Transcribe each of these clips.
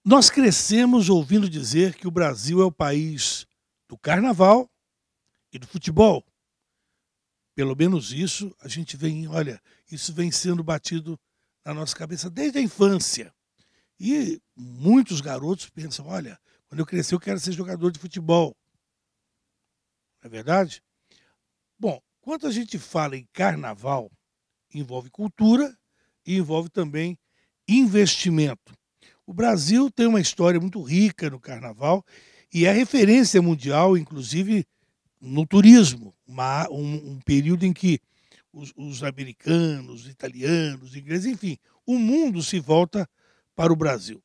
Nós crescemos ouvindo dizer que o Brasil é o país do carnaval e do futebol. Pelo menos isso a gente vem, olha, isso vem sendo batido na nossa cabeça desde a infância. E muitos garotos pensam, olha, quando eu crescer eu quero ser jogador de futebol. Não é verdade? Bom, quando a gente fala em carnaval, envolve cultura e envolve também investimento. O Brasil tem uma história muito rica no carnaval e é referência mundial, inclusive no turismo. Um período em que os americanos, os italianos, os ingleses, enfim, o mundo se volta para o Brasil.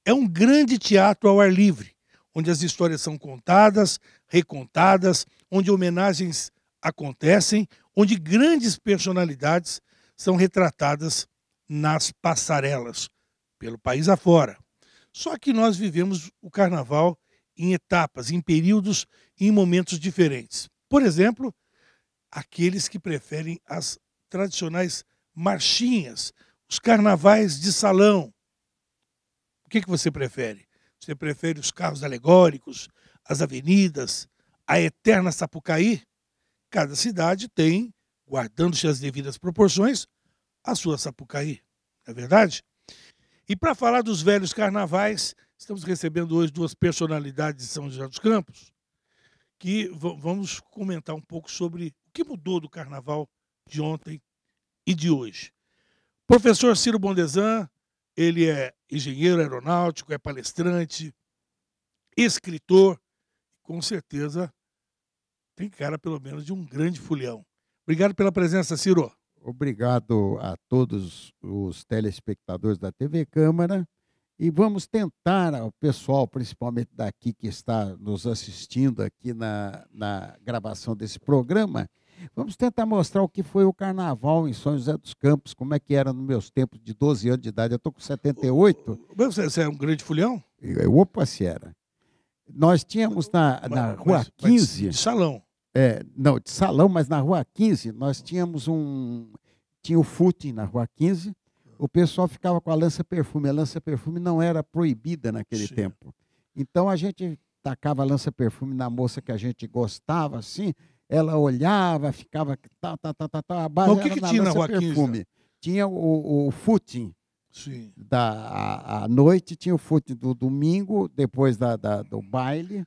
É um grande teatro ao ar livre, onde as histórias são contadas, recontadas, onde homenagens acontecem, onde grandes personalidades são retratadas nas passarelas, pelo país afora. Só que nós vivemos o carnaval em etapas, em períodos e em momentos diferentes. Por exemplo, aqueles que preferem as tradicionais marchinhas, os carnavais de salão. O que você prefere? Você prefere os carros alegóricos, as avenidas, a eterna Sapucaí? Cada cidade tem, guardando-se as devidas proporções, a sua Sapucaí. Não é verdade? E para falar dos velhos carnavais, estamos recebendo hoje duas personalidades de São José dos Campos, que vamos comentar um pouco sobre o que mudou do carnaval de ontem e de hoje. Professor Ciro Bondesan, ele é engenheiro aeronáutico, é palestrante, escritor, com certeza tem cara pelo menos de um grande folião. Obrigado pela presença, Ciro. Obrigado a todos os telespectadores da TV Câmara e vamos tentar, ao pessoal, principalmente daqui que está nos assistindo aqui na gravação desse programa, vamos tentar mostrar o que foi o carnaval em São José dos Campos, como é que era nos meus tempos de 12 anos de idade. Eu estou com 78. Você é um grande folião? Opa, se era. Nós tínhamos na Rua 15... De salão. Não, de salão, mas na Rua 15 nós tínhamos tinha o footing na Rua 15, o pessoal ficava com a lança-perfume. A lança-perfume não era proibida naquele tempo. Então a gente tacava a lança-perfume na moça que a gente gostava, assim, ela olhava, ficava a base mas o que tinha na Rua 15? Tinha o footing. Sim. À noite tinha o footing do domingo, depois do baile.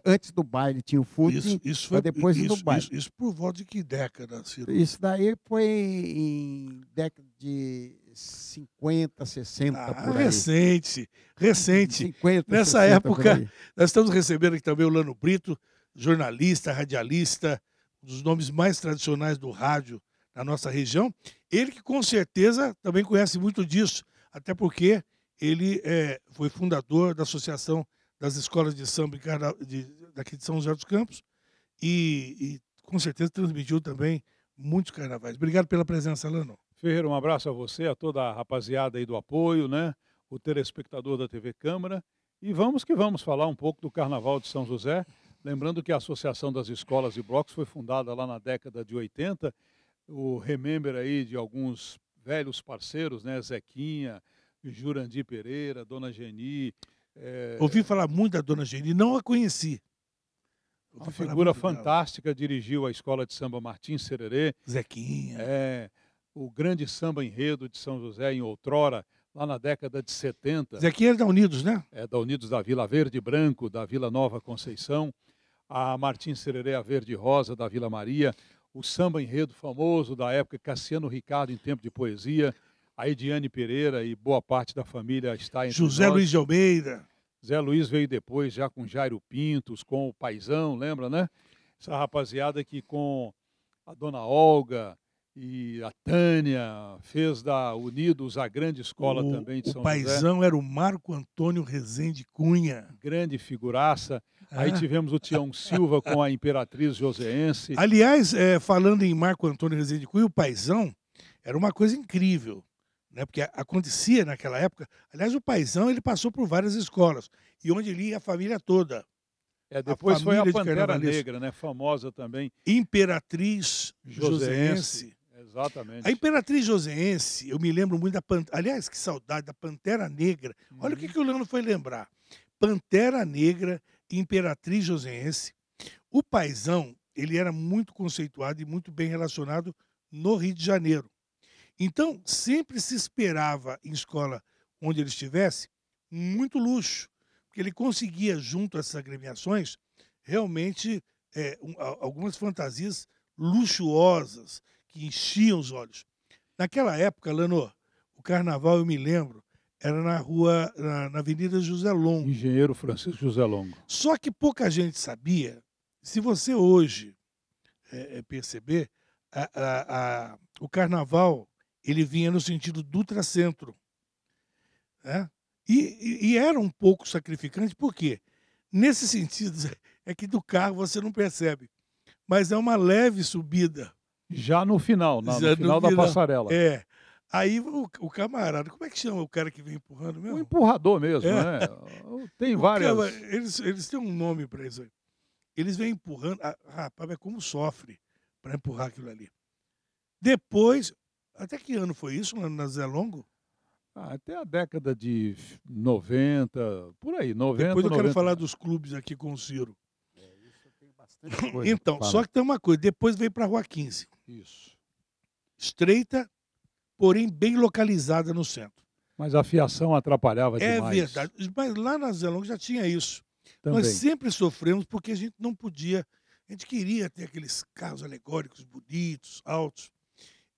Antes do baile tinha o footing, isso foi depois do baile. Isso por volta de que década, Ciro? Isso daí foi em década de 50, 60, por aí. Recente. 50, Nessa época, nós estamos recebendo aqui também o Lano Brito, jornalista, radialista, um dos nomes mais tradicionais do rádio na nossa região. Ele que com certeza também conhece muito disso, até porque ele foi fundador da Associação das escolas de samba daqui de São José dos Campos e com certeza transmitiu também muitos carnavais. Obrigado pela presença, Lano. Ferreira, um abraço a você, a toda a rapaziada aí do apoio, né? O telespectador da TV Câmara. E vamos que vamos falar um pouco do Carnaval de São José. Lembrando que a Associação das Escolas e Blocos foi fundada lá na década de 80. O remember aí de alguns velhos parceiros, né? Zequinha, Jurandir Pereira, Dona Geni. Ouvi falar muito da Dona Geni, não a conheci. Uma figura fantástica, dirigiu a Escola de Samba Martins Sererê. Zequinha. O grande samba enredo de São José em outrora, lá na década de 70. Zequinha é da Unidos, né? É da Unidos da Vila Verde e Branco, da Vila Nova Conceição. A Martins Sererê, a Verde Rosa, da Vila Maria. O samba enredo famoso da época, Cassiano Ricardo em Tempo de Poesia. A Ediane Pereira e boa parte da família está entre José nós. Luiz de Almeida. Zé Luiz veio depois, já com Jairo Pintos, com o Paizão, lembra, né? Essa rapaziada que com a Dona Olga e a Tânia fez da Unidos a grande escola também de São José. O Paizão era o Marco Antônio Rezende Cunha. Grande figuraça. Aí tivemos o Tião Silva com a Imperatriz Joseense. Aliás, falando em Marco Antônio Rezende Cunha, o Paizão era uma coisa incrível. Né, porque acontecia naquela época. Aliás, o Paizão ele passou por várias escolas, e onde ele ia a família toda. Depois foi a Pantera Negra, né, famosa também. Imperatriz Joseense. Exatamente. A Imperatriz Joseense, eu me lembro muito da aliás, que saudade da Pantera Negra. Olha o que o Leandro foi lembrar. Pantera Negra, Imperatriz Joseense. O Paizão, ele era muito conceituado e muito bem relacionado no Rio de Janeiro. Então, sempre se esperava em escola onde ele estivesse muito luxo, porque ele conseguia, junto a essas agremiações, realmente algumas fantasias luxuosas que enchiam os olhos. Naquela época, Lanô, o carnaval, eu me lembro, era na Avenida José Longo. Engenheiro Francisco José Longo. Só que pouca gente sabia. Se você hoje perceber, o carnaval ele vinha no sentido do ultracentro, né? E era um pouco sacrificante, por quê? Nesse sentido, é que do carro você não percebe, mas é uma leve subida. Já no final, no Já final da passarela. É. Aí o camarada, como é que chama o cara que vem empurrando O mesmo? empurrador mesmo, né? Tem várias... Eles têm um nome para isso aí. Eles vêm empurrando. Rapaz, mas como sofre para empurrar aquilo ali. Depois, até que ano foi isso, na Zé Longo? até a década de 90, por aí, 90, Depois eu quero 90. falar dos clubes aqui com o Ciro. Isso tem bastante coisa Então, pra só falar. que tem uma coisa, depois veio para a Rua 15. Isso. Estreita, porém bem localizada no centro. Mas a fiação atrapalhava É demais. verdade, mas lá na Zé Longo já tinha isso. Também. Nós sempre sofremos porque a gente não podia, a gente queria ter aqueles carros alegóricos bonitos, altos.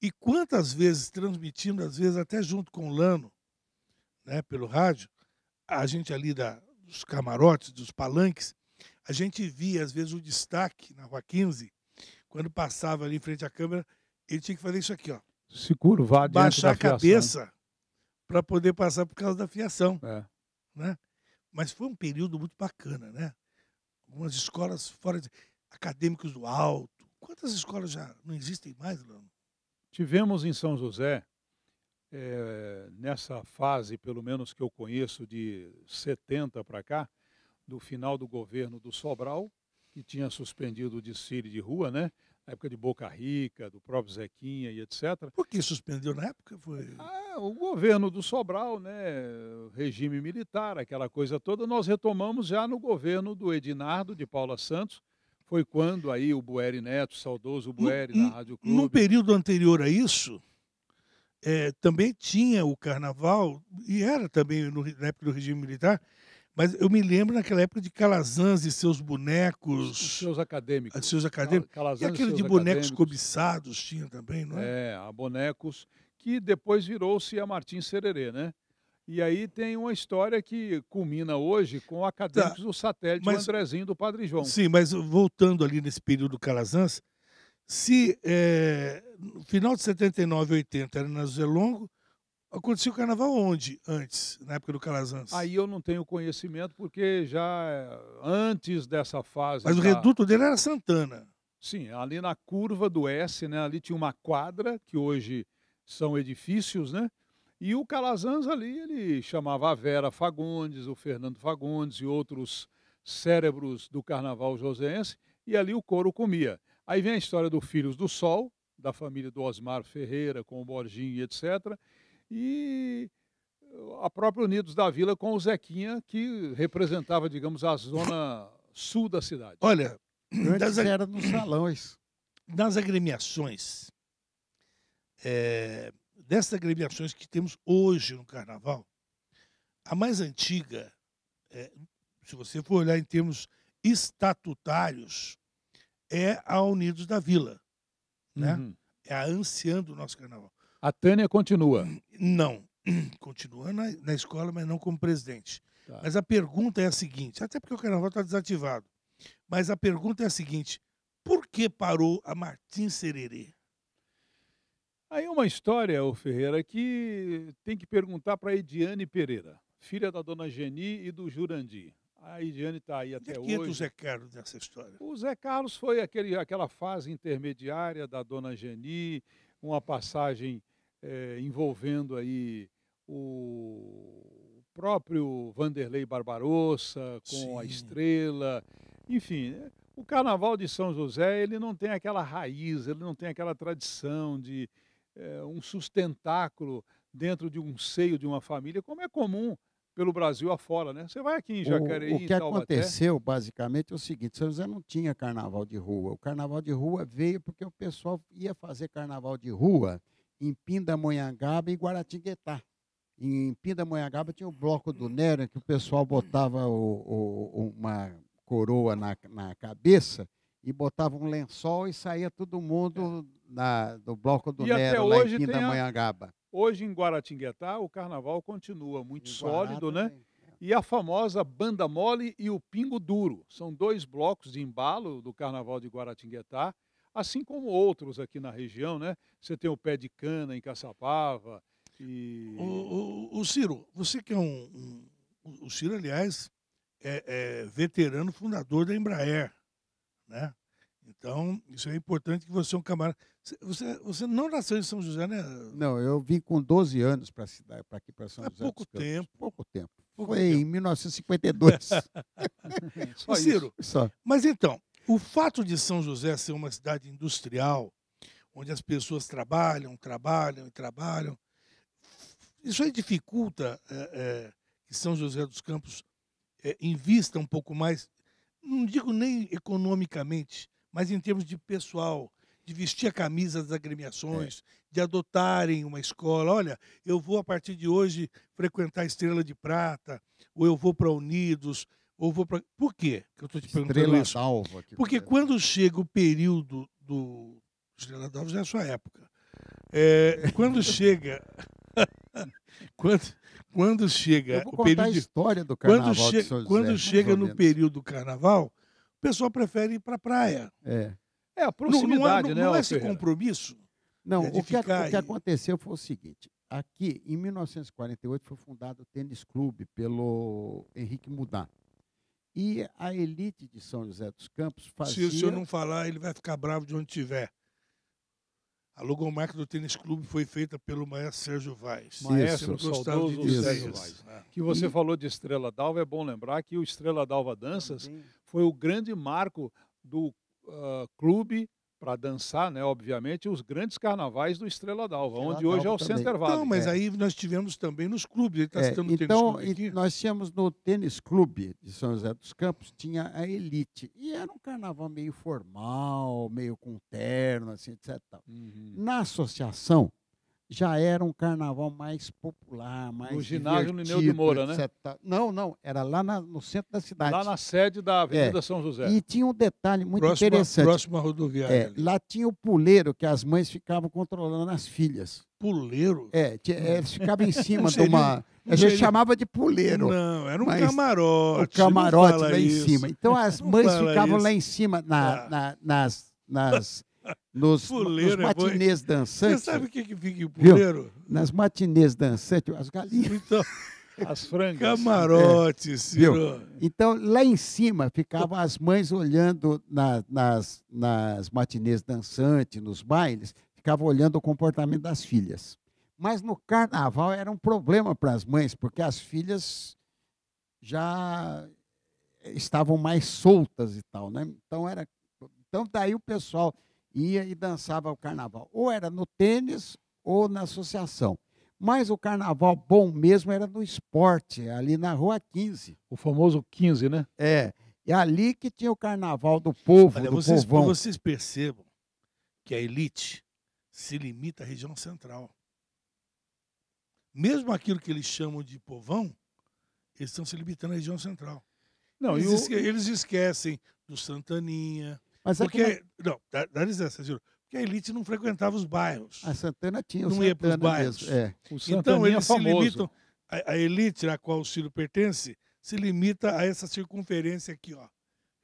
E quantas vezes, transmitindo, às vezes até junto com o Lano, né, pelo rádio, a gente ali dos camarotes, dos palanques, a gente via, às vezes, o destaque na Rua 15, quando passava ali em frente à câmera, ele tinha que fazer isso aqui, ó. Se curvar diante Baixar da a fiação. cabeça para poder passar por causa da fiação, É. né? Mas foi um período muito bacana, né? Algumas escolas fora acadêmicos do alto. Quantas escolas já não existem mais, Lano? Tivemos em São José, nessa fase, pelo menos que eu conheço, de 70 para cá, do final do governo do Sobral, que tinha suspendido o desfile de rua, né? Na época de Boca Rica, do próprio Zequinha e etc. Por que suspendeu na época? Foi... O governo do Sobral, né? Regime militar, aquela coisa toda, nós retomamos já no governo do Edinardo de Paula Santos. Foi quando aí o Bueri Neto, saudoso Bueri, na Rádio Clube. No período anterior a isso, também tinha o carnaval, e era também na época do regime militar, mas eu me lembro naquela época de Calazans e seus bonecos. Os seus acadêmicos. Seus acadêmicos. Calazans E aquele seus de bonecos acadêmicos. cobiçados tinha também, não é? A bonecos, que depois virou-se a Martins Sererê, né? E aí tem uma história que culmina hoje com acadêmicos do satélite, mas- o Andrezinho do Padre João. Sim, mas voltando ali nesse período do Calazans, se no final de 79 e 80 era na Zé Longo, acontecia o carnaval onde antes, na época do Calazans? Aí eu não tenho conhecimento, porque já antes dessa fase... Mas o da- reduto dele era Santana. Sim, ali na curva do S, né? Ali tinha uma quadra, que hoje são edifícios, né? E o Calazans ali, ele chamava a Vera Fagundes, o Fernando Fagundes e outros cérebros do carnaval joseense, e ali o couro comia. Aí vem a história do Filhos do Sol, da família do Osmar Ferreira, com o Borginho e etc. E a própria Unidos da Vila com o Zequinha, que representava, digamos, a zona sul da cidade. Olha, Antes era nos salões. das agremiações, dessas agremiações que temos hoje no Carnaval, a mais antiga, se você for olhar em termos estatutários, é a Unidos da Vila, né? Uhum. É a anciã do nosso Carnaval. A Tânia continua. Não, continua na escola, mas não como presidente. Tá. Mas a pergunta é a seguinte, até porque o Carnaval está desativado, mas a pergunta é a seguinte, por que parou a Martins Sererê? Aí é uma história, ô Ferreira, que tem que perguntar para a Ediane Pereira, filha da dona Geni e do Jurandir. A Ediane está aí Onde até é que entra o hoje. Zé Carlos nessa história? O Zé Carlos foi aquela fase intermediária da dona Geni, uma passagem envolvendo aí o próprio Vanderlei Barbarossa com a Sim. Estrela, enfim, O Carnaval de São José, ele não tem aquela raiz, ele não tem aquela tradição de um sustentáculo dentro de um seio de uma família, como é comum pelo Brasil afora, né. Você vai aqui em O Jacareí, em que Taubaté. aconteceu, basicamente, é o seguinte: São José não tinha carnaval de rua. O carnaval de rua veio porque o pessoal ia fazer carnaval de rua em Pindamonhangaba e Guaratinguetá. Em Pindamonhangaba tinha o Bloco do Nero, em que o pessoal botava uma coroa na cabeça e botava um lençol e saía todo mundo do Bloco do E até Nero, lá em hoje tem Pindamonhangaba. hoje em Guaratinguetá, o carnaval continua muito Em Guará sólido, né. também. E a famosa Banda Mole e o Pingo Duro, são 2 blocos de embalo do carnaval de Guaratinguetá, assim como outros aqui na região, né. Você tem o Pé de Cana em Caçapava e O Ciro, você que é o Ciro, aliás, é veterano fundador da Embraer, né? Então, isso é importante que você é um camarada. Você não nasceu em São José, né? Não, eu vim com 12 anos para a cidade, para aqui, para São Há José pouco dos Campos. tempo. Pouco tempo. Pouco Foi tempo. em 1952. só Ô, isso. Ciro, Só. mas então, o fato de São José ser uma cidade industrial, onde as pessoas trabalham, trabalham e trabalham, isso aí dificulta que São José dos Campos invista um pouco mais, não digo nem economicamente, mas em termos de pessoal, de vestir a camisa das agremiações, de adotarem uma escola. Olha, eu vou a partir de hoje frequentar a Estrela de Prata, ou eu vou para Unidos, ou vou para. Por quê que eu estou te perguntando Estrela isso? d'Alva. Aqui, Porque por exemplo. quando chega o período do. Estrela d'Alva já é a sua época. Quando chega. quando, quando Eu chega vou o contar a período de história do quando, Carnaval de São José. quando mais chega ou no menos. período do carnaval, o pessoal prefere ir para a praia. É. É a Não, proximidade, né, não ô é esse Ferreira? compromisso Não, de o que ficar aí. aconteceu foi o seguinte. Aqui, em 1948, foi fundado o Tênis Clube pelo Henrique Mudá. E a elite de São José dos Campos Se fazia... o senhor não falar, ele vai ficar bravo de onde estiver. A logomarca do Tênis Clube foi feita pelo maestro Sérgio Vaz. Maestro, Você não gostava de saudoso dizer Sérgio isso, Vaz. né? Que você E- falou de Estrela d'Alva, é bom lembrar que o Estrela d'Alva Danças Também. foi o grande marco do clube para dançar, né, obviamente, os grandes carnavais do Estrela d'Alva, Estrela onde hoje é o d'Alva também. Center Então, Valley. mas É. aí nós tivemos também nos clubes. Ele está citando o Tênis Então, Clube aqui. nós tínhamos no Tênis Clube de São José dos Campos, tinha a elite. E era um carnaval meio formal, meio com terno, assim, etc. Tal. Uhum. Na associação, já era um carnaval mais popular, mais No ginásio divertido, Lineu de Moura, né? etc. Não, era lá no centro da cidade. Lá na sede da Avenida São José. E tinha um detalhe muito Próxima interessante. rodoviária. ali. Lá tinha o puleiro que as mães ficavam controlando as filhas. Puleiro? Eles ficavam em cima Não de seria- uma... não A gente seria- chamava de puleiro. Não, era um Mas camarote. O camarote não fala lá em isso. cima. Então as Não mães fala ficavam isso. lá em cima nos Puleiro é bom. matinês Você dançantes. sabe o que fica em puleiro? Nas matinês dançantes, as galinhas. Então, As frangas. camarote, Ciro. Então, lá em cima ficavam as mães olhando nas matinês dançantes, nos bailes, ficavam olhando o comportamento das filhas. Mas no carnaval era um problema para as mães, porque as filhas já estavam mais soltas e tal, né? Então daí o pessoal ia e dançava o carnaval. Ou era no tênis ou na associação. Mas o carnaval bom mesmo era no esporte, ali na Rua 15. O famoso 15, né? E ali que tinha o carnaval do povo, Olha, do vocês povão. percebam que a elite se limita à região central. Mesmo aquilo que eles chamam de povão, eles estão se limitando à região central. Não, Eles esquecem do Santaninha. Mas aqui Porque, não, dá licença, Ciro. Porque a elite não frequentava os bairros. a Santana tinha o Não ia pros Santana bairros. mesmo. o Então, Santaninha eles se famoso. limitam. A elite a qual o Ciro pertence se limita a essa circunferência aqui, ó,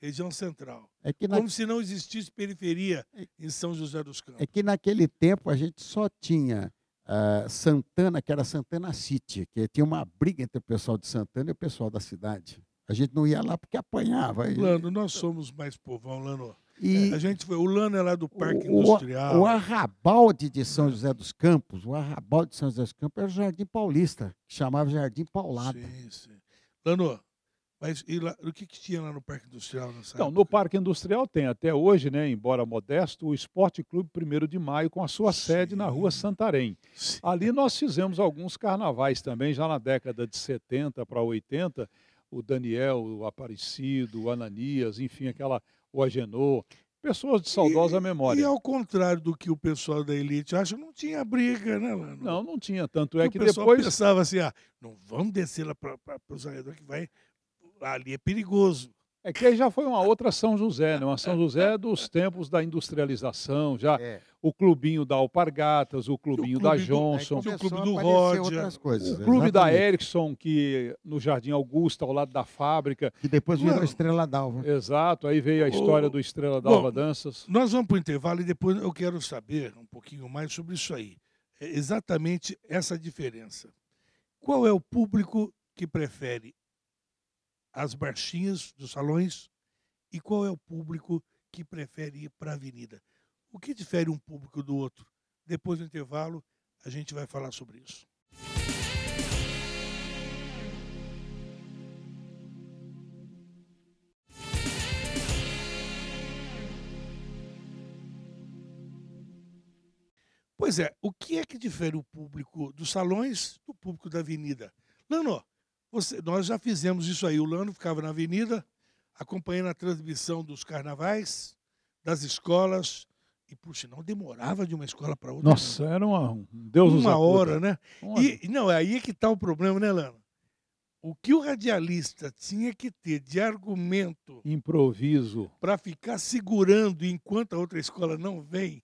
região central. É que, Como se não existisse periferia em São José dos Campos. é que naquele tempo a gente só tinha Santana, que era Santana City, que tinha uma briga entre o pessoal de Santana e o pessoal da cidade. A gente não ia lá porque apanhava. Lano, nós somos mais povão, Lano. E A gente foi. O Lano é lá do Parque o Industrial. arrabalde de São José dos Campos, o arrabalde de São José dos Campos era o Jardim Paulista, que chamava Jardim Paulada. Sim, sim. Lano, Mas e lá, o que tinha lá no Parque Industrial nessa Então, no época? Parque Industrial tem até hoje, né, embora modesto, o Esporte Clube 1º de Maio, com a sua sede na Rua Sim, Santarém. sim. Ali nós fizemos alguns carnavais também, já na década de 70 para 80, o Daniel, o Aparecido, o Ananias, enfim, o Agenor, pessoas de saudosa E memória. ao contrário do que o pessoal da elite acha, não tinha briga, né, Lano? Não, não tinha, tanto Que é o que pessoal depois. pensava assim: "Ah, não vamos descer lá para os arredores que vai ali é perigoso". É que aí já foi uma outra São José, né, uma São José dos tempos da industrialização, já É. o clubinho da Alpargatas, o Tinha o clubinho da clube do Aí Johnson, tinha o começou clube a do aparecer Rodia, outras o coisas, clube da exatamente. Ericsson, que no Jardim Augusta, ao lado da fábrica. Que depois virou Lano, Estrela d'Alva. Exato, aí veio a história o do Estrela bom, d'Alva Danças. nós vamos para o intervalo e depois eu quero saber um pouquinho mais sobre isso aí. Exatamente essa diferença. Qual é o público que prefere as marchinhas dos salões e qual é o público que prefere ir para a avenida? O que difere um público do outro? Depois do intervalo, a gente vai falar sobre isso. Pois é, o que é que difere o público dos salões do público da avenida? Lano, nós já fizemos isso aí. O Lano ficava na avenida, acompanhando a transmissão dos carnavais, das escolas, e por sinal demorava de uma escola para outra, né? Nossa, era um Deus nos Uma acuda. hora, né? Uma- E não, aí é que está o problema, né, Lano? O que o radialista tinha que ter de argumento Improviso. para ficar segurando enquanto a outra escola não vem,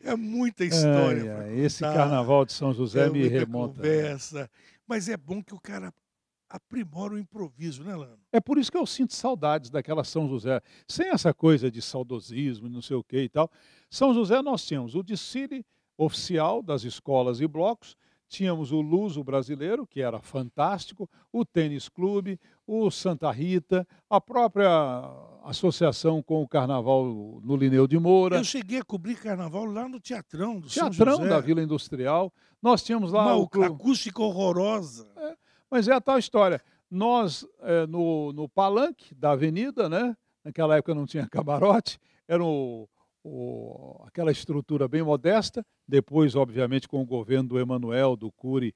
é muita história Ai, para ai, esse contar, carnaval de São José é me muita remonta. conversa, mas é bom que o cara aprimora o improviso, né, Lano? É por isso que eu sinto saudades daquela São José. Sem essa coisa de saudosismo, não sei o que e tal. São José nós tínhamos o desfile oficial das escolas e blocos, tínhamos o Luso Brasileiro, que era fantástico, o Tênis Clube, o Santa Rita, a própria associação com o Carnaval no Lineu de Moura, Eu cheguei a cobrir carnaval lá no Teatrão do São Teatrão da José, Vila Industrial. Nós tínhamos lá uma o clube. acústica horrorosa. Mas é a tal história. Nós, no palanque da avenida, né? Naquela época não tinha camarote, era aquela estrutura bem modesta. Depois, obviamente, com o governo do Emanuel, do Cury,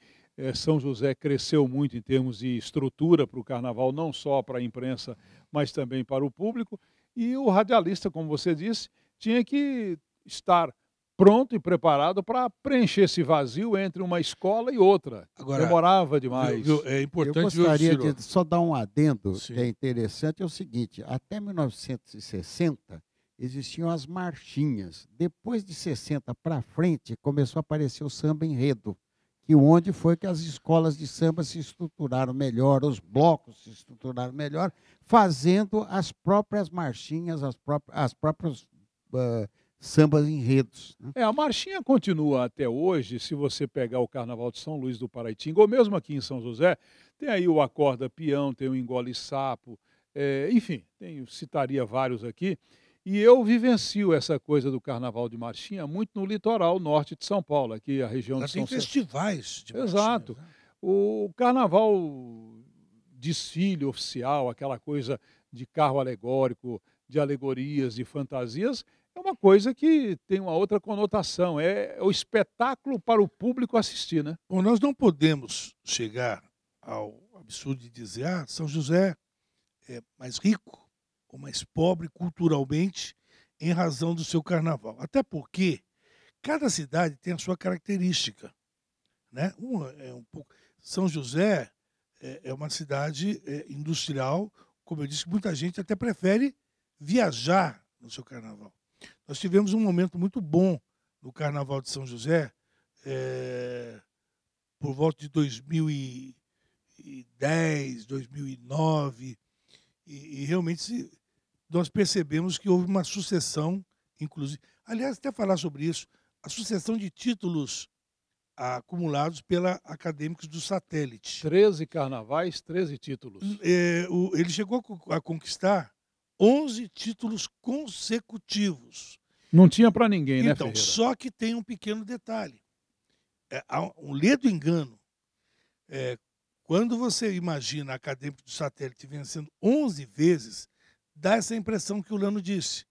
São José cresceu muito em termos de estrutura para o carnaval, não só para a imprensa, mas também para o público. E o radialista, como você disse, tinha que estar pronto e preparado para preencher esse vazio entre uma escola e outra. Agora, Demorava viu, demais. é Eu importante, viu, gostaria Ciro? de só dar um adendo Sim. que é interessante, é o seguinte, até 1960 existiam as marchinhas. Depois de 60 para frente, começou a aparecer o samba enredo, que onde foi que as escolas de samba se estruturaram melhor, os blocos se estruturaram melhor, fazendo as próprias marchinhas, as próprias sambas enredos, né? A marchinha continua até hoje, se você pegar o Carnaval de São Luís do Paraitinga, ou mesmo aqui em São José, tem aí o Acorda Peão, tem o Engole Sapo, enfim, citaria vários aqui. E eu vivencio essa coisa do Carnaval de Marchinha muito no litoral norte de São Paulo, aqui a região Lá de tem São Sebastião. festivais de marchinhas, Exato. né? O carnaval desfile oficial, aquela coisa de carro alegórico, de alegorias, de fantasias, é uma coisa que tem uma outra conotação. É o espetáculo para o público assistir, né? Bom, nós não podemos chegar ao absurdo de dizer, São José é mais rico ou mais pobre culturalmente em razão do seu carnaval. Até porque cada cidade tem a sua característica, né? Uma é um pouco. São José é uma cidade industrial, como eu disse, muita gente até prefere viajar no seu carnaval. Nós tivemos um momento muito bom no Carnaval de São José, por volta de 2010, 2009, e realmente nós percebemos que houve uma sucessão, inclusive. Aliás, até falar sobre isso, a sucessão de títulos acumulados pela Acadêmicos do Satélite. 13 carnavais, 13 títulos. Ele chegou a conquistar 11 títulos consecutivos. Não tinha para ninguém, né, Então, Ferreira? só que tem um pequeno detalhe. Há um ledo engano. Quando você imagina a Acadêmico do Satélite vencendo 11 vezes, dá essa impressão que o Lano disse,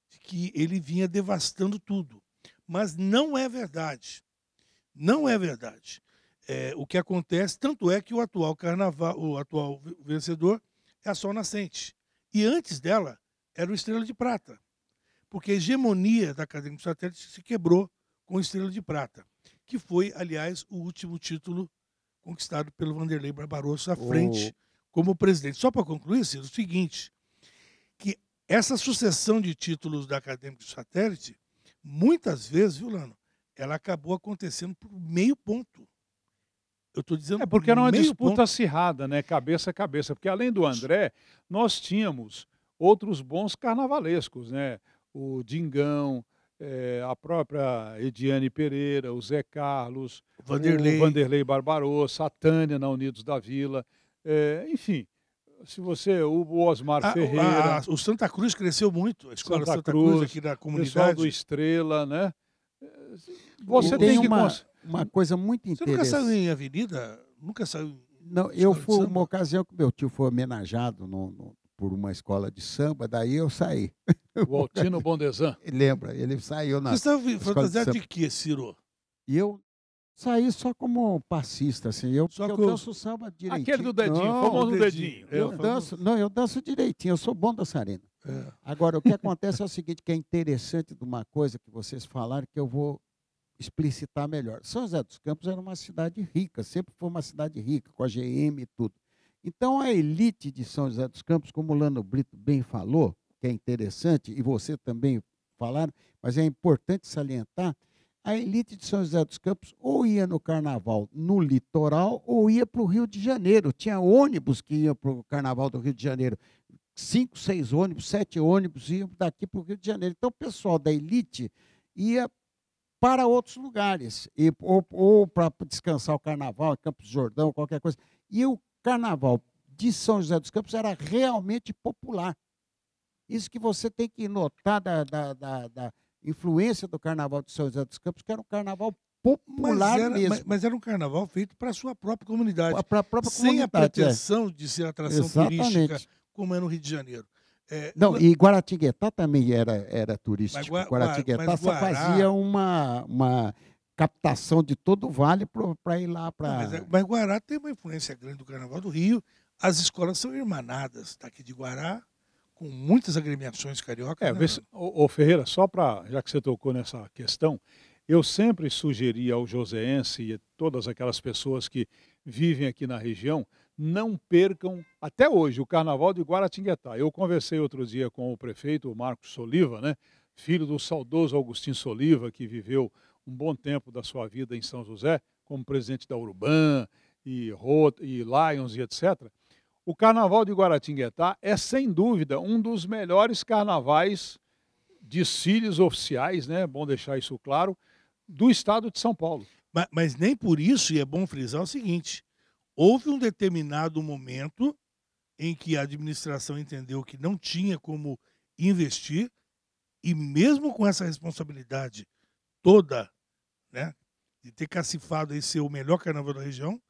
de que ele vinha devastando tudo. Mas não é verdade. Não é verdade. O que acontece, tanto é que o atual carnaval, o atual vencedor é a Sol Nascente. E antes dela era o Estrela de Prata. Porque a hegemonia da Acadêmico do Satélite se quebrou com o Estrela de Prata, que foi, aliás, o último título conquistado pelo Vanderlei Barbarossa à frente como presidente. Só para concluir, Ciro, o seguinte, que essa sucessão de títulos da Acadêmico do Satélite, muitas vezes, viu, Lano, ela acabou acontecendo por meio ponto. Eu estou dizendo porque era uma disputa ponto. acirrada, né? Cabeça a cabeça. Porque além do André, nós tínhamos outros bons carnavalescos, né? O Dingão, a própria Ediane Pereira, o Zé Carlos, o Vanderlei Barbarossa, a Tânia na Unidos da Vila. Enfim, se você, o Osmar Ferreira. O Santa Cruz cresceu muito, a escola Santa Cruz aqui da comunidade. O pessoal do Estrela, né? Você tem tem uma coisa muito interessante. Você nunca saiu em avenida? Nunca saiu? Não, eu fui uma ocasião que meu tio foi homenageado por uma escola de samba, daí eu saí. O Altino Bondesan. Lembra, ele saiu na. Você estava fantasiado de quê, Ciro? E eu saí só como passista, assim. Eu danço samba direitinho. Aquele do dedinho, o famoso dedinho. Eu danço direitinho, eu sou bom dançarino. Agora, o que acontece é o seguinte, que é interessante de uma coisa que vocês falaram, que eu vou explicitar melhor. São José dos Campos era uma cidade rica, sempre foi uma cidade rica, com a GM e tudo. Então, a elite de São José dos Campos, como o Lano Brito bem falou, que é interessante, e você também falaram, mas é importante salientar, a elite de São José dos Campos ou ia no carnaval no litoral ou ia para o Rio de Janeiro. Tinha ônibus que iam para o carnaval do Rio de Janeiro. 5, 6 ônibus, 7 ônibus iam daqui para o Rio de Janeiro. Então, o pessoal da elite ia para outros lugares, ou para descansar o carnaval, em Campos do Jordão, qualquer coisa. E o carnaval de São José dos Campos era realmente popular. Isso que você tem que notar da influência do carnaval de São José dos Campos, que era um carnaval popular mesmo. Mas era um carnaval feito para a sua própria comunidade. Para a própria sem comunidade, a pretensão de ser atração turística, como é no Rio de Janeiro. Não, e Guaratinguetá também era turístico. Guaratinguetá só fazia uma captação de todo o vale para ir lá para... Mas Guará tem uma influência grande do Carnaval do Rio. As escolas são irmanadas daqui de Guará, com muitas agremiações cariocas. Ferreira, só para, já que você tocou nessa questão, eu sempre sugeri ao joseense e a todas aquelas pessoas que vivem aqui na região, não percam, até hoje, o Carnaval de Guaratinguetá. Eu conversei outro dia com o prefeito, o Marcos Soliva, né, filho do saudoso Agostinho Soliva, que viveu um bom tempo da sua vida em São José, como presidente da Urban e Lions e etc. O Carnaval de Guaratinguetá é, sem dúvida, um dos melhores carnavais, desfiles oficiais, né, bom deixar isso claro, do estado de São Paulo. Mas nem por isso, e é bom frisar o seguinte, houve um determinado momento em que a administração entendeu que não tinha como investir, e mesmo com essa responsabilidade toda, né, de ter cacifado esse ser o melhor carnaval da região,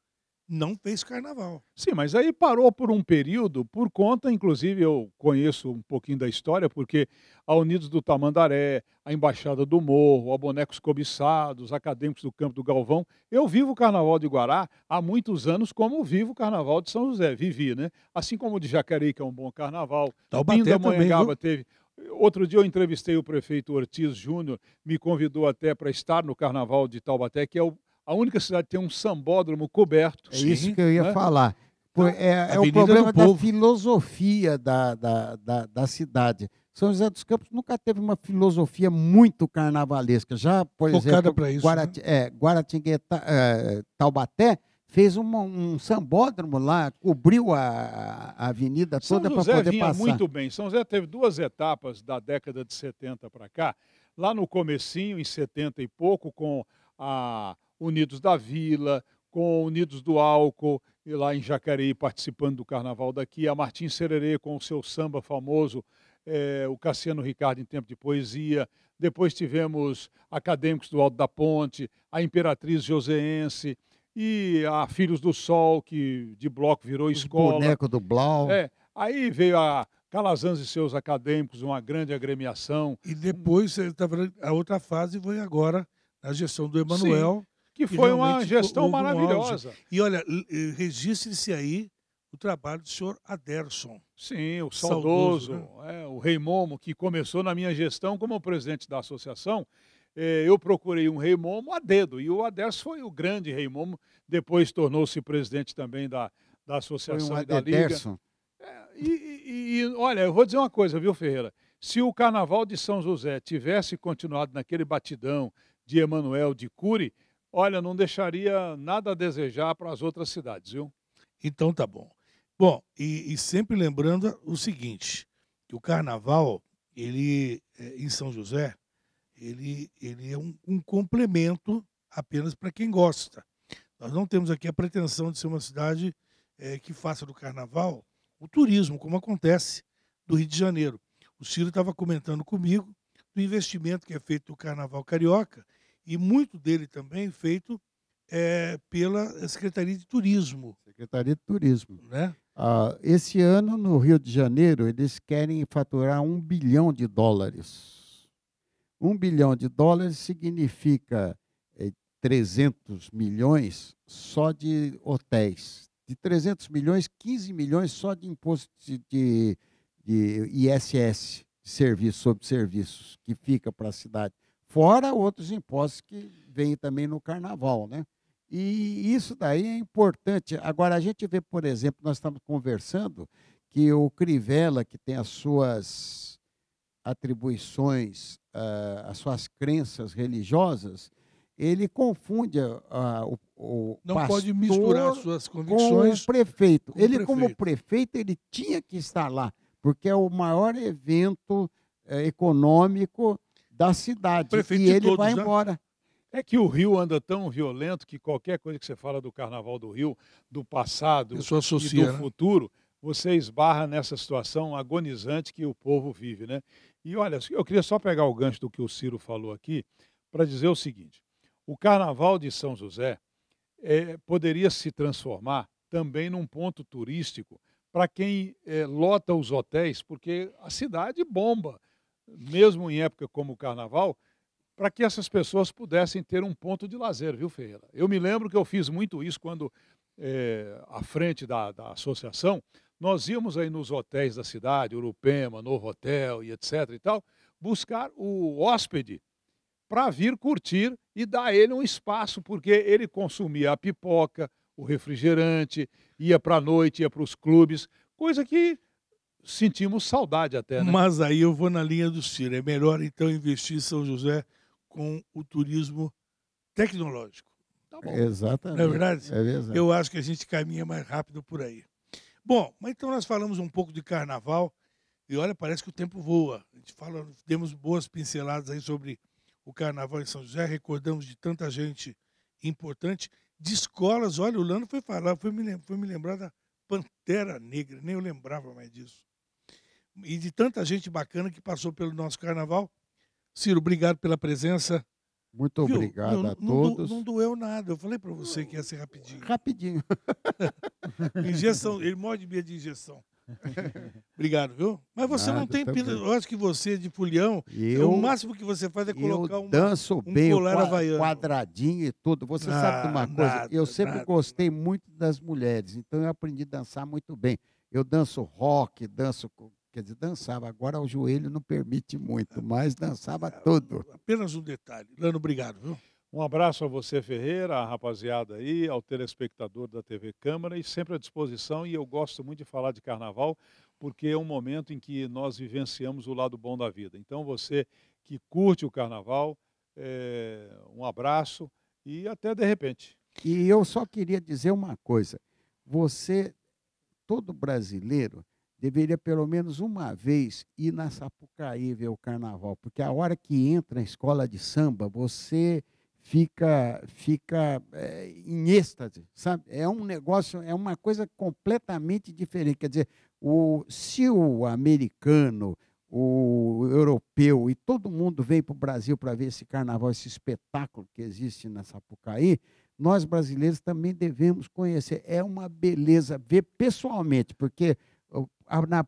não fez carnaval. Sim, mas aí parou por um período, por conta, inclusive eu conheço um pouquinho da história, porque a Unidos do Tamandaré, a Embaixada do Morro, a Bonecos Cobiçados, Acadêmicos do Campo do Galvão, eu vivo o Carnaval de Guará há muitos anos como vivo o Carnaval de São José, vivi, né? Assim como o de Jacareí, que é um bom carnaval, Pindamonhangaba teve... Outro dia eu entrevistei o prefeito Ortiz Júnior, me convidou até para estar no Carnaval de Taubaté, que é a única cidade que tem um sambódromo coberto. É isso que eu ia falar. É o problema da filosofia da cidade. São José dos Campos nunca teve uma filosofia muito carnavalesca. Já, por exemplo, Guaratinguetá, Taubaté fez um sambódromo lá, cobriu a avenida toda para poder passar. São José vinha muito bem. São José teve 2 etapas da década de 70 para cá. Lá no comecinho, em 70 e pouco, com a Unidos da Vila, com Unidos do Álcool, e lá em Jacareí participando do carnaval daqui, a Martins Sererê com o seu samba famoso, o Cassiano Ricardo em Tempo de Poesia, depois tivemos Acadêmicos do Alto da Ponte, a Imperatriz Joseense, e a Filhos do Sol, que de bloco virou Os escola. bonecos do Blau. Aí veio a Calazans e seus acadêmicos, uma grande agremiação. E depois, a outra fase foi agora na gestão do Sim, Emanuel, que que foi uma realmente gestão houve um auge. maravilhosa. E olha, registre-se aí o trabalho do senhor Aderson. Sim, o Saudoso, saudoso, o Rei Momo, que começou na minha gestão como presidente da associação. Eu procurei um Rei Momo a dedo, e o Aderson foi o grande Rei Momo, depois tornou-se presidente também da Foi um associação e da liga. Adederson. Olha, eu vou dizer uma coisa, viu, Ferreira? Se o Carnaval de São José tivesse continuado naquele batidão de Emanuel, de Cury, olha, não deixaria nada a desejar para as outras cidades, viu? Então tá bom. Bom, e sempre lembrando o seguinte, que o carnaval, ele, em São José, ele é um complemento apenas para quem gosta. Nós não temos aqui a pretensão de ser uma cidade que faça do carnaval o turismo, como acontece do Rio de Janeiro. O Ciro estava comentando comigo do investimento que é feito no Carnaval Carioca e muito dele também feito pela Secretaria de Turismo. Secretaria de Turismo. Né? Esse ano, no Rio de Janeiro, eles querem faturar US$ 1 bilhão. US$ 1 bilhão significa 300 milhões só de hotéis. De 300 milhões, 15 milhões só de imposto de ISS, serviço sobre serviços, que fica para a cidade. Fora outros impostos que vêm também no carnaval, né? E isso daí é importante. Agora, a gente vê, por exemplo, nós estamos conversando que o Crivella, que tem as suas atribuições, as suas crenças religiosas, ele confunde o Não pastor pode misturar suas com convicções o prefeito. com o Ele, prefeito. como prefeito, ele tinha que estar lá, porque é o maior evento econômico da cidade. Prefeito E de ele todos, vai né? embora. É que o Rio anda tão violento que qualquer coisa que você fala do Carnaval do Rio, do passado Pessoa e associa, do né? futuro, você esbarra nessa situação agonizante que o povo vive, né? E olha, eu queria só pegar o gancho do que o Ciro falou aqui para dizer o seguinte: o Carnaval de São José poderia se transformar também num ponto turístico para quem lota os hotéis, porque a cidade bomba, mesmo em época como o Carnaval, para que essas pessoas pudessem ter um ponto de lazer, viu, Ferreira? Eu me lembro que eu fiz muito isso quando, à frente da associação, nós íamos aí nos hotéis da cidade, Urupema, Novo Hotel e etc e tal, buscar o hóspede para vir curtir e dar a ele um espaço, porque ele consumia a pipoca, o refrigerante, ia para a noite, ia para os clubes, coisa que sentimos saudade até, né? Mas aí eu vou na linha do Ciro. É melhor, então, investir em São José com o turismo tecnológico. Tá bom. Exatamente. Não é verdade? É verdade. Eu acho que a gente caminha mais rápido por aí. Bom, mas então nós falamos um pouco de carnaval e olha, parece que o tempo voa. A gente demos boas pinceladas aí sobre o carnaval em São José, recordamos de tanta gente importante, de escolas. Olha, o Lano foi falar, foi me lembrar da Pantera Negra, nem eu lembrava mais disso. E de tanta gente bacana que passou pelo nosso carnaval. Ciro, obrigado pela presença. Muito Viu? obrigado a todos. Não doeu nada. Eu falei para você que ia ser rapidinho. Rapidinho. Injeção, ele morre de medo de injeção. Obrigado, viu? Mas você não Nada, tem também. pena. Eu acho que você, de Fulhão, Eu- o máximo que você faz é colocar Eu danço um bem, o colar havaiano. quadradinho e tudo. Você sabe de uma coisa? Nada, Eu sempre nada, gostei muito das mulheres, então eu aprendi a dançar muito bem. Eu danço rock, quer dizer, dançava. Agora o joelho não permite muito, mas dançava tudo. Apenas um detalhe. Lano, obrigado, viu? Um abraço a você, Ferreira, a rapaziada aí, ao telespectador da TV Câmara e sempre à disposição. E eu gosto muito de falar de carnaval, porque é um momento em que nós vivenciamos o lado bom da vida. Então, você que curte o carnaval, um abraço e até de repente. E eu só queria dizer uma coisa. Todo brasileiro, deveria pelo menos uma vez ir na Sapucaí ver o carnaval, porque a hora que entra na escola de samba, você fica em êxtase, sabe? É um negócio, é uma coisa completamente diferente. Quer dizer, se o americano, o europeu e todo mundo vem para o Brasil para ver esse carnaval, esse espetáculo que existe na Sapucaí, nós brasileiros também devemos conhecer. É uma beleza ver pessoalmente, porque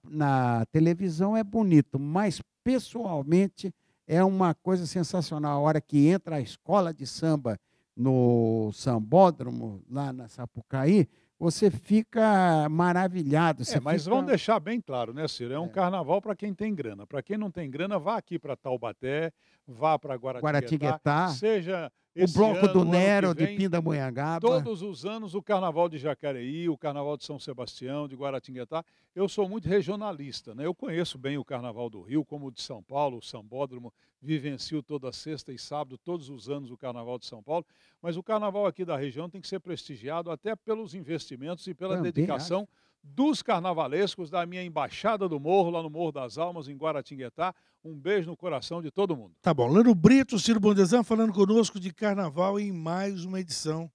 na televisão é bonito, mas pessoalmente é uma coisa sensacional. A hora que entra a escola de samba no Sambódromo, lá na Sapucaí, você fica maravilhado. Você Mas fica... vamos deixar bem claro, né, Ciro? É um carnaval para quem tem grana. Para quem não tem grana, vá aqui para Taubaté, vá para Guaratinguetá, Guaratinguetá, seja o esse Bloco do ano, o ano Nero que de vem, Pindamonhangaba. todos os anos o Carnaval de Jacareí, o Carnaval de São Sebastião, de Guaratinguetá. Eu sou muito regionalista, né? Eu conheço bem o Carnaval do Rio, como o de São Paulo, o Sambódromo, vivencio toda sexta e sábado, todos os anos o Carnaval de São Paulo, mas o Carnaval aqui da região tem que ser prestigiado até pelos investimentos e pela Também dedicação dos carnavalescos da minha Embaixada do Morro, lá no Morro das Almas, em Guaratinguetá. Um beijo no coração de todo mundo. Tá bom. Lano Brito, Ciro Bondezan, falando conosco de carnaval em mais uma edição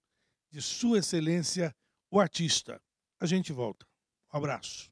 de Sua Excelência, o Artista. A gente volta. Um abraço.